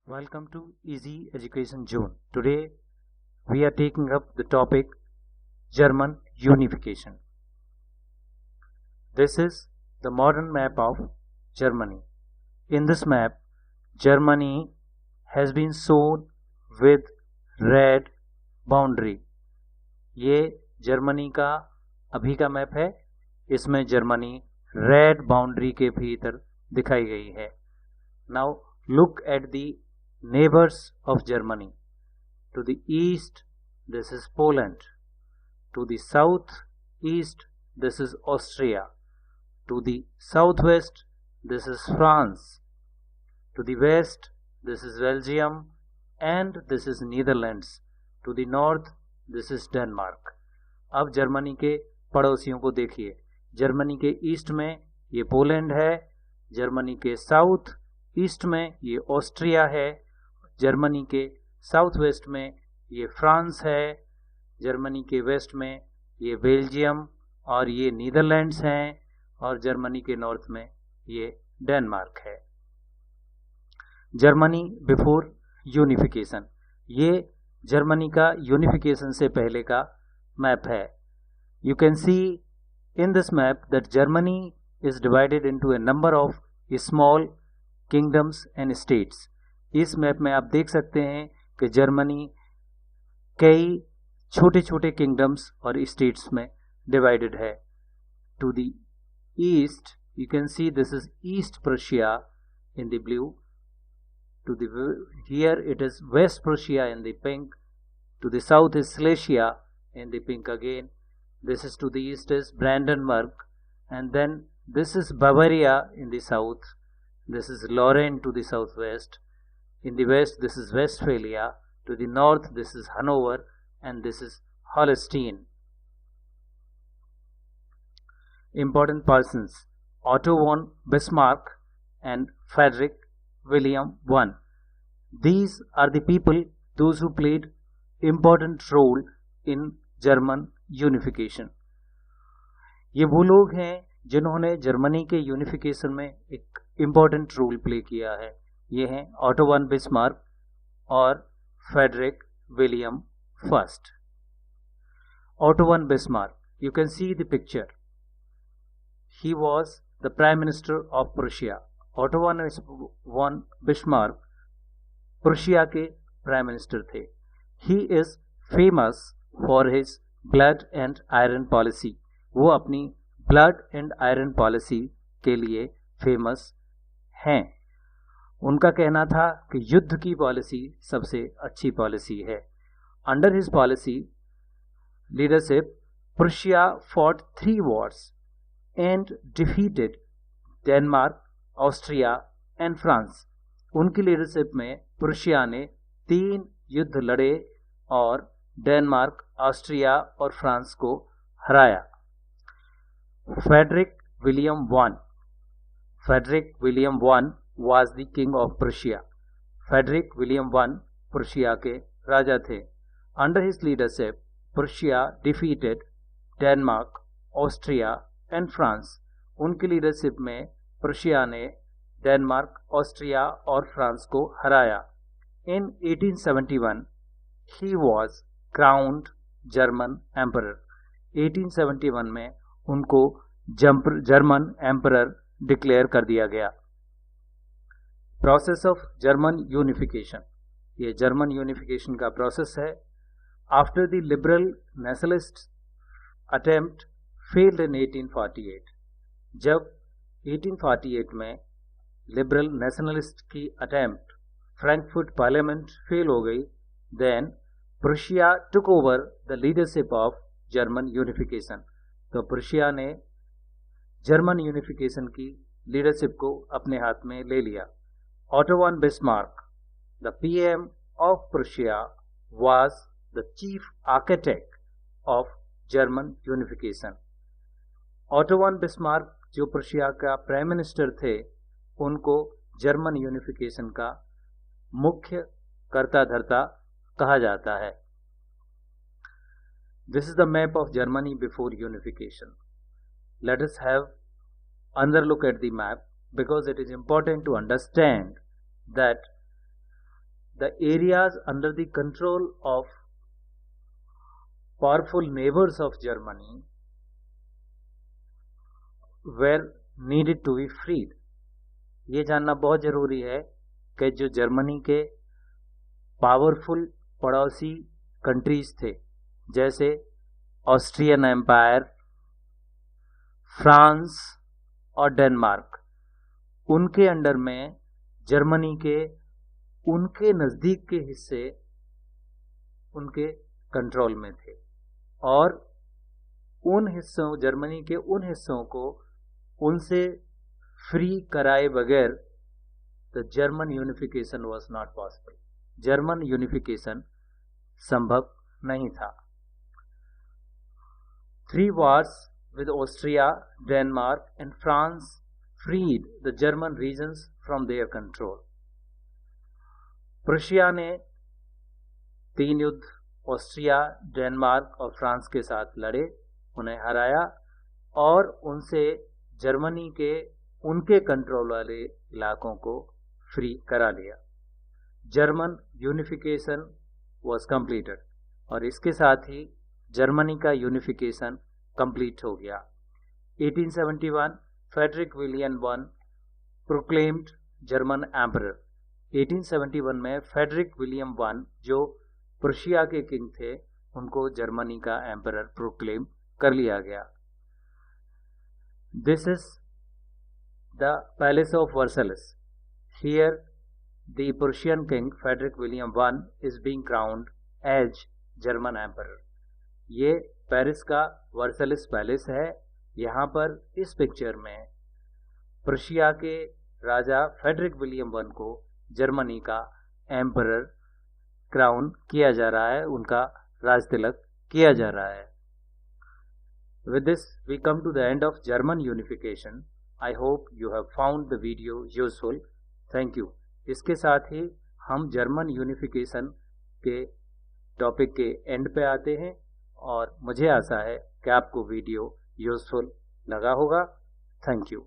Welcome to Easy Education Zone. Today we are taking up the topic German unification. This is the modern map of Germany. In this map, Germany has been shown with red boundary. ये Germany का अभी का map है. इसमें Germany red boundary के भीतर दिखाई गई है. Now look at the neighbors of Germany. To the east, this is Poland. To the southeast, this is Austria. To the southwest, this is France. To the west, this is Belgium, and this is Netherlands. To the north, this is Denmark. अब Germany के पड़ोसियों को देखिए. Germany के east में ये Poland है, Germany के साउथ ईस्ट में ये ऑस्ट्रिया है, जर्मनी के साउथ वेस्ट में ये फ्रांस है, जर्मनी के वेस्ट में ये बेल्जियम और ये नीदरलैंड्स हैं, और जर्मनी के नॉर्थ में ये डेनमार्क है. जर्मनी बिफोर यूनिफिकेशन, ये जर्मनी का यूनिफिकेशन से पहले का मैप है. You can C in this map that Germany is divided into A number of small kingdoms and states. इस मैप में आप देख सकते हैं कि जर्मनी कई छोटे छोटे किंगडम्स और स्टेट्स में डिवाइडेड है. To the east you can see this is east Prussia in the blue. To the here it is west Prussia in the pink. To the south is Silesia in the pink again. This is to the east is Brandenburg, and then this is Bavaria in the south. This is Lorraine to the southwest. In the west, this is Westphalia. To the north, this is Hanover, and this is Holstein. Important persons: Otto von Bismarck and Frederick William I. These are the people, those who played important role in German unification. ये वो लोग हैं जिन्होंने Germany के unification में एक important role play किया है. ये हैं ऑटो वन बिस्मार्क और Frederick William first. Otto von Bismarck, you can see the picture. He was the prime minister of Prussia. Otto von Bismarck Prussia के प्राइम मिनिस्टर थे. He is famous for his blood and iron policy. वो अपनी blood and iron policy के लिए famous हैं. उनका कहना था कि युद्ध की पॉलिसी सबसे अच्छी पॉलिसी है. Under his policy leadership, Prussia fought 3 wars and defeated Denmark, Austria and France. उनकी लीडरशिप में प्रुशिया ने 3 युद्ध लड़े और डेनमार्क, ऑस्ट्रिया और फ्रांस को हराया. Frederick William I was the king of Prussia. Frederick William I Prussia के राजा थे. Under his leadership, Prussia defeated Denmark, Austria and France. उनकी लीडरशिप में प्रुशिया ने डेनमार्क, ऑस्ट्रिया और फ्रांस को हराया. In 1871, he was crowned German Emperor. 1871 में उनको जर्मन एम्परर डिक्लेयर कर दिया गया. प्रोसेस ऑफ जर्मन यूनिफिकेशन, ये जर्मन यूनिफिकेशन का प्रोसेस है. After the liberal nationalist attempt failed in 1848, जब 1848 में लिबरल नेशनलिस्ट की अटेम्प्ट फ्रैंकफर्ट पार्लियामेंट फेल हो गई, then Prussia took over the leadership of German unification. तो प्रुशिया ने जर्मन यूनिफिकेशन की लीडरशिप को अपने हाथ में ले लिया. Otto von Bismarck, the PM of Prussia, was the chief architect of German unification. Auto von Bismarck जो प्रुशिया का प्राइम मिनिस्टर थे, उनको जर्मन यूनिफिकेशन का मुख्य कर्ता धर्ता कहा जाता है. This is the map of Germany before unification. Let us have another look at the map because it is important to understand that the areas under the control of powerful neighbors of Germany were needed to be freed. ये जानना बहुत जरूरी है कि जो Germany के powerful पड़ोसी countries थे, जैसे ऑस्ट्रियन एम्पायर, फ्रांस और डेनमार्क, उनके अंडर में जर्मनी के उनके नज़दीक के हिस्से उनके कंट्रोल में थे और उन हिस्सों, जर्मनी के उन हिस्सों को उनसे फ्री कराए बगैर the German unification was not possible, German unification संभव नहीं था। 3 wars with Austria, Denmark and France freed the German regions from their control. Prussia ने 3 युद्ध ऑस्ट्रिया, डेनमार्क और फ्रांस के साथ लड़े, उन्हें हराया और उनसे जर्मनी के उनके कंट्रोल वाले इलाकों को फ्री करा लिया। जर्मन यूनिफिकेशन वॉज कंप्लीटेड और इसके साथ ही जर्मनी का यूनिफिकेशन कंप्लीट हो गया। 1871 Frederick William I proclaimed German emperor. 1871 में फ्रेडरिक विलियम I, जो प्रुशिया के किंग थे, उनको जर्मनी का एम्परर प्रोक्लेम कर लिया गया। This is the palace of Versailles. Here the Prussian king Frederick William I is being crowned as German emperor. ये पेरिस का वर्सलिस पैलेस है। यहाँ पर इस पिक्चर में प्रुशिया के राजा फ्रेडरिक विलियम I को जर्मनी का एम्परर क्राउन किया जा रहा है, उनका राज तिलक किया जा रहा है। With this we come to the end of German unification. I hope you have found the video useful. Thank you. इसके साथ ही हम जर्मन यूनिफिकेशन के टॉपिक के एंड पे आते हैं और मुझे आशा है कि आपको वीडियो यूजफुल लगा होगा। Thank you.